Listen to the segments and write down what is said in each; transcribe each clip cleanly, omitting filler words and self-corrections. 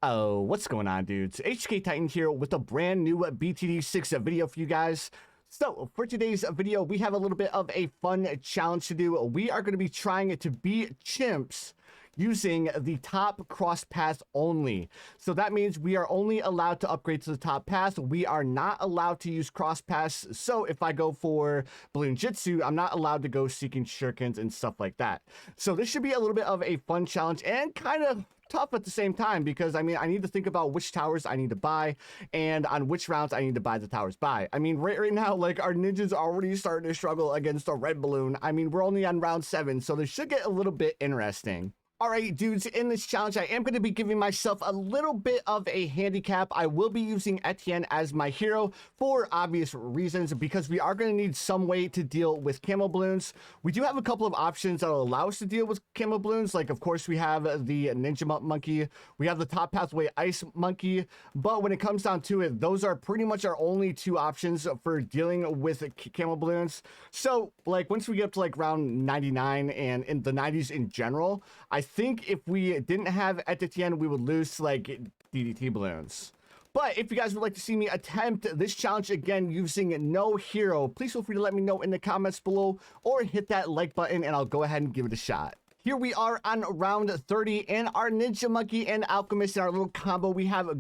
Oh, what's going on, dudes? H2K Titan here with a brand new BTD6 video for you guys. So, for today's video, we have a little bit of a fun challenge to do. We are going to be trying to beat chimps using the top cross path only. So that means we are only allowed to upgrade to the top path. We are not allowed to use cross paths. So if I go for Bloons TD, I'm not allowed to go seeking shurikens and stuff like that. So this should be a little bit of a fun challenge and kind of tough at the same time, because I mean, I need to think about which towers I need to buy and on which rounds I need to buy the towers by. I mean, right now, like, our ninjas already starting to struggle against a red balloon. I mean, we're only on round 7, so this should get a little bit interesting. Alright, dudes, in this challenge, I am going to be giving myself a little bit of a handicap. I will be using Etienne as my hero for obvious reasons, because we are going to need some way to deal with camo balloons. We do have a couple of options that will allow us to deal with camo balloons. Like, of course, we have the Ninja Monkey. We have the Top Pathway Ice Monkey. But when it comes down to it, those are pretty much our only two options for dealing with camo balloons. So, like, once we get up to, like, round 99 and in the 90s in general, I think if we didn't have Etienne, we would lose to, like, DDT balloons. But if you guys would like to see me attempt this challenge again using no hero, please feel free to let me know in the comments below or hit that like button and I'll go ahead and give it a shot. Here we are on round 30, and our Ninja Monkey and Alchemist in our little combo we have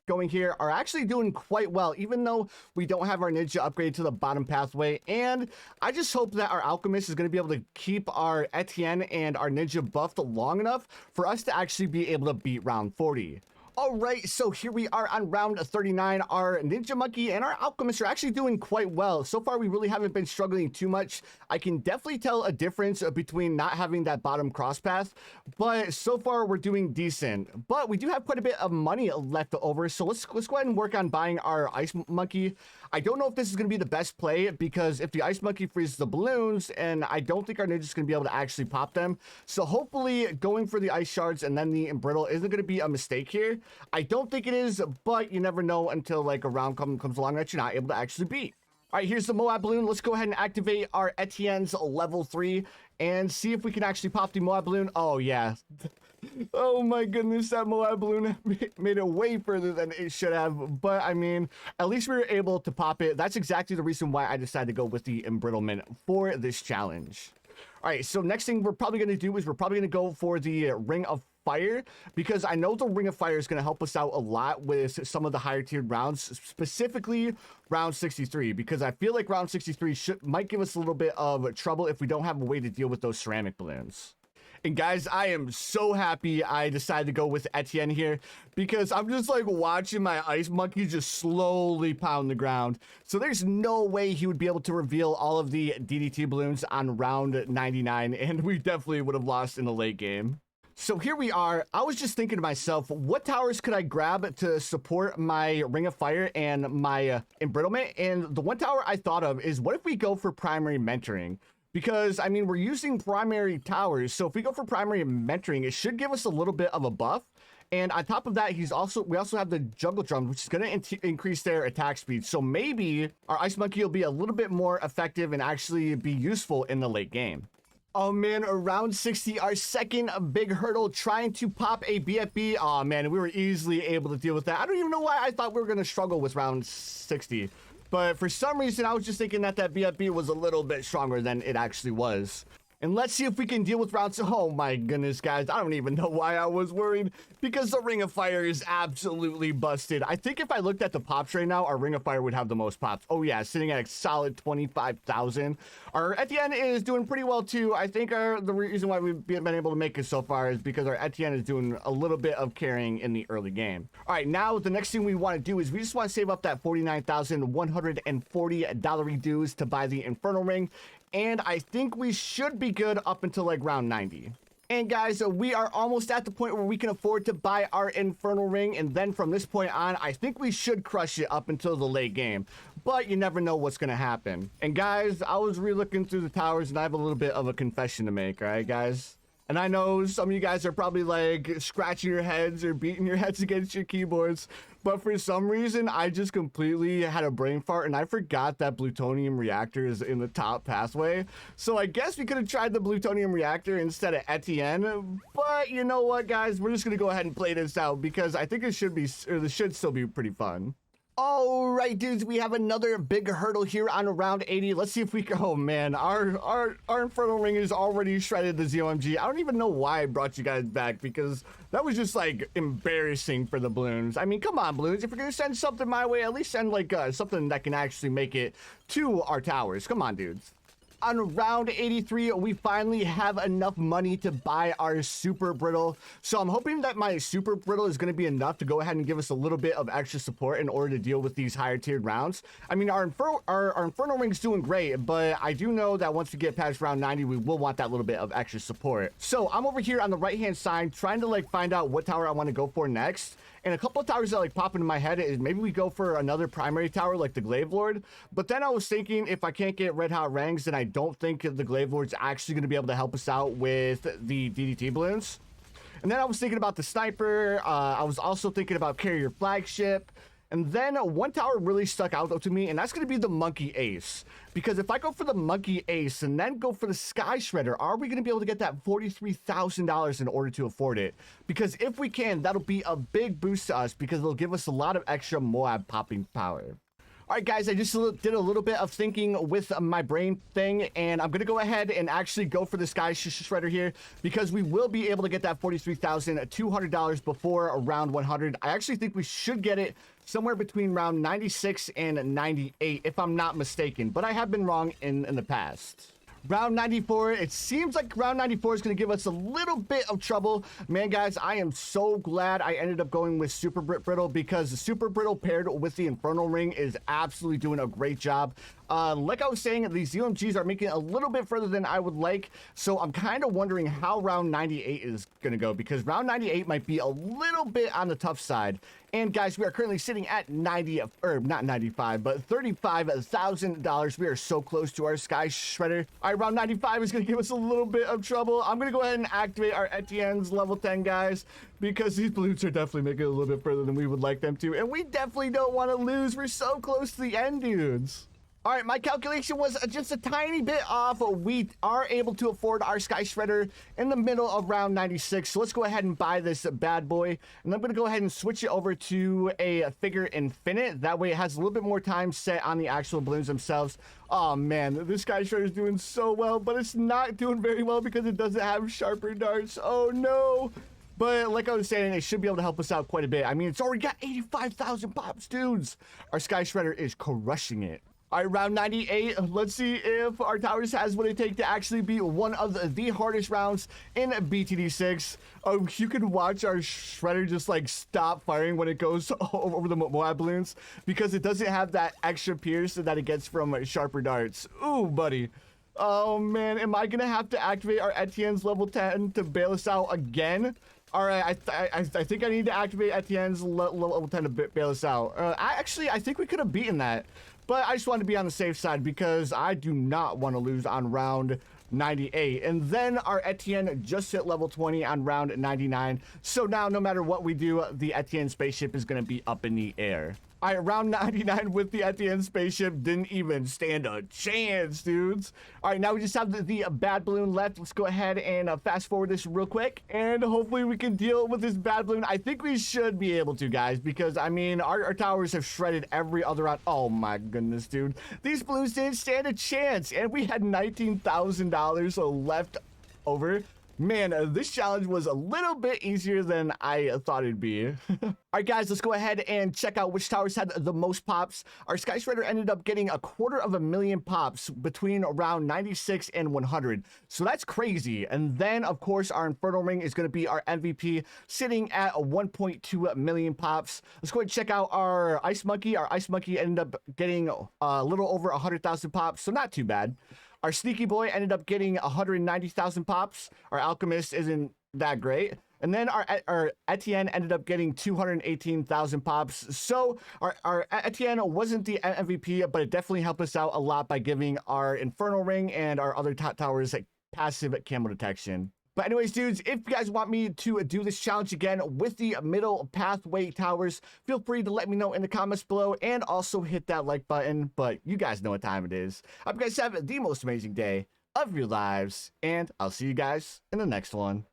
going here are actually doing quite well, even though we don't have our ninja upgrade to the bottom pathway. And I just hope that our alchemist is going to be able to keep our Etienne and our ninja buffed long enough for us to actually be able to beat round 40. Alright, so here we are on round 39. Our Ninja Monkey and our Alchemist are actually doing quite well. So far, we really haven't been struggling too much. I can definitely tell a difference between not having that bottom cross path, but so far we're doing decent. But we do have quite a bit of money left over, so let's go ahead and work on buying our Ice Monkey. I don't know if this is going to be the best play, because if the Ice Monkey freezes the balloons, and I don't think our ninja is going to be able to actually pop them. So hopefully going for the Ice Shards and then the Embrittle isn't going to be a mistake here. I don't think it is, but you never know until like a round comes along that you're not able to actually beat. All right, here's the Moab balloon. Let's go ahead and activate our Etienne's level 3 and see if we can actually pop the Moab balloon. Oh yeah. Oh my goodness, that Moab balloon made it way further than it should have. But I mean, at least we were able to pop it. That's exactly the reason why I decided to go with the embrittlement for this challenge. All right, so next thing we're probably going to do is we're probably going to go for the Ring of Fire, because I know the Ring of Fire is going to help us out a lot with some of the higher tiered rounds, specifically round 63, because I feel like round 63 might give us a little bit of trouble if we don't have a way to deal with those ceramic balloons. And guys, I am so happy I decided to go with Etienne here, because I'm just like watching my Ice Monkey just slowly pound the ground. So there's no way he would be able to reveal all of the DDT balloons on round 99, and we definitely would have lost in the late game. So here we are. I was just thinking to myself, what towers could I grab to support my Ring of Fire and my embrittlement? And the one tower I thought of is, what if we go for primary mentoring? Because, I mean, we're using primary towers, so if we go for primary mentoring, it should give us a little bit of a buff. And on top of that, we also have the Jungle Drum, which is going to increase their attack speed. So maybe our Ice Monkey will be a little bit more effective and actually be useful in the late game. Oh man, around 60, our second big hurdle, trying to pop a BFB. Oh man, we were easily able to deal with that. I don't even know why I thought we were going to struggle with round 60. But for some reason, I was just thinking that BFB was a little bit stronger than it actually was. And let's see if we can deal with rounds. Oh my goodness, guys. I don't even know why I was worried, because the Ring of Fire is absolutely busted. I think if I looked at the pops right now, our Ring of Fire would have the most pops. Oh yeah, sitting at a solid 25,000. Our Etienne is doing pretty well too. I think the reason why we've been able to make it so far is because our Etienne is doing a little bit of carrying in the early game. All right, now the next thing we want to do is we just want to save up that $49,140 dues to buy the Infernal Ring. And I think we should be good up until like round 90. And guys, we are almost at the point where we can afford to buy our Infernal Ring. And then from this point on, I think we should crush it up until the late game. But you never know what's going to happen. And guys, I was re-looking through the towers and I have a little bit of a confession to make. All right, guys. And I know some of you guys are probably like scratching your heads or beating your heads against your keyboards, but for some reason, I just completely had a brain fart and I forgot that plutonium reactor is in the top pathway. So I guess we could have tried the plutonium reactor instead of Etienne, but you know what, guys? We're just gonna go ahead and play this out because I think it should be, or this should still be pretty fun. All right, dudes, we have another big hurdle here on round 80. Let's see if we can. Oh man, our Infernal Ring is already shredded the ZOMG. I don't even know why I brought you guys back because that was just like embarrassing for the Bloons. I mean, come on, Bloons. If you're gonna send something my way, at least send like something that can actually make it to our towers. Come on, dudes. On round 83, we finally have enough money to buy our super brittle. So I'm hoping that my super brittle is going to be enough to go ahead and give us a little bit of extra support in order to deal with these higher tiered rounds. I mean, our Infernal Ring's doing great, but I do know that once we get past round 90, we will want that little bit of extra support. So I'm over here on the right hand side trying to like find out what tower I want to go for next. And a couple of towers that like pop into my head is maybe we go for another primary tower like the Glaive Lord. But then I was thinking if I can't get red hot rangs, then I don't think the Glaive Lord's actually going to be able to help us out with the DDT balloons. And then I was thinking about the sniper. I was also thinking about carrier flagship. And then one tower really stuck out to me, and that's going to be the Monkey Ace. Because if I go for the Monkey Ace and then go for the Sky Shredder, are we going to be able to get that $43,000 in order to afford it? Because if we can, that'll be a big boost to us because it'll give us a lot of extra Moab popping power. All right, guys, I just did a little bit of thinking with my brain thing, and I'm going to go ahead and actually go for the Sky Shredder here because we will be able to get that $43,200 before round 100. I actually think we should get it somewhere between round 96 and 98, if I'm not mistaken, but I have been wrong in the past. Round 94, it seems like round 94 is going to give us a little bit of trouble. Man, guys, I am so glad I ended up going with Super Brittle because the Super Brittle paired with the Infernal Ring is absolutely doing a great job. Like I was saying, these ZOMGs are making it a little bit further than I would like, so I'm kind of wondering how round 98 is going to go because round 98 might be a little bit on the tough side. And guys, we are currently sitting at not 95, but $35,000. We are so close to our Sky Shredder. All right, round 95 is going to give us a little bit of trouble. I'm going to go ahead and activate our Etienne's level 10, guys, because these balloons are definitely making it a little bit further than we would like them to. And we definitely don't want to lose. We're so close to the end, dudes. All right, my calculation was just a tiny bit off. We are able to afford our Sky Shredder in the middle of round 96. So let's go ahead and buy this bad boy. And I'm going to go ahead and switch it over to a Figure Infinite. That way it has a little bit more time set on the actual balloons themselves. Oh, man, this Sky Shredder is doing so well, but it's not doing very well because it doesn't have sharper darts. Oh, no. But like I was saying, it should be able to help us out quite a bit. I mean, it's already got 85,000 pops, dudes. Our Sky Shredder is crushing it. All right, round 98. Let's see if our towers has what it takes to actually be one of the hardest rounds in BTD6. Oh, you can watch our shredder just like stop firing when it goes over the Moab balloons because it doesn't have that extra pierce that it gets from sharper darts. Ooh, buddy. Oh man, am I gonna have to activate our Etienne's level 10 to bail us out again? All right, I think I need to activate Etienne's level 10 to bail us out. I think we could have beaten that. But I just wanted to be on the safe side because I do not want to lose on round 98. And then our Etienne just hit level 20 on round 99. So now no matter what we do, the Etienne spaceship is going to be up in the air. All right, round 99 with the Etienne spaceship didn't even stand a chance, dudes. All right, now we just have the bad balloon left. Let's go ahead and fast forward this real quick. And hopefully we can deal with this bad balloon. I think we should be able to, guys, because, I mean, our towers have shredded every other round. Oh, my goodness, dude. These balloons didn't stand a chance. And we had $19,000 left over. Man, this challenge was a little bit easier than I thought it'd be. All right, guys, let's go ahead and check out which towers had the most pops. Our Sky Shredder ended up getting 250,000 pops between around 96 and 100. So that's crazy. And then, of course, our Infernal Ring is going to be our MVP, sitting at 1.2 million pops. Let's go ahead and check out our Ice Monkey. Our Ice Monkey ended up getting a little over 100,000 pops, so not too bad. Our Sneaky Boy ended up getting 190,000 pops. Our Alchemist isn't that great. And then our Etienne ended up getting 218,000 pops. So our Etienne wasn't the MVP, but it definitely helped us out a lot by giving our Infernal Ring and our other top towers like passive camo detection. But anyways, dudes, if you guys want me to do this challenge again with the middle pathway towers, feel free to let me know in the comments below, and also hit that like button. But you guys know what time it is. I hope you guys have the most amazing day of your lives, and I'll see you guys in the next one.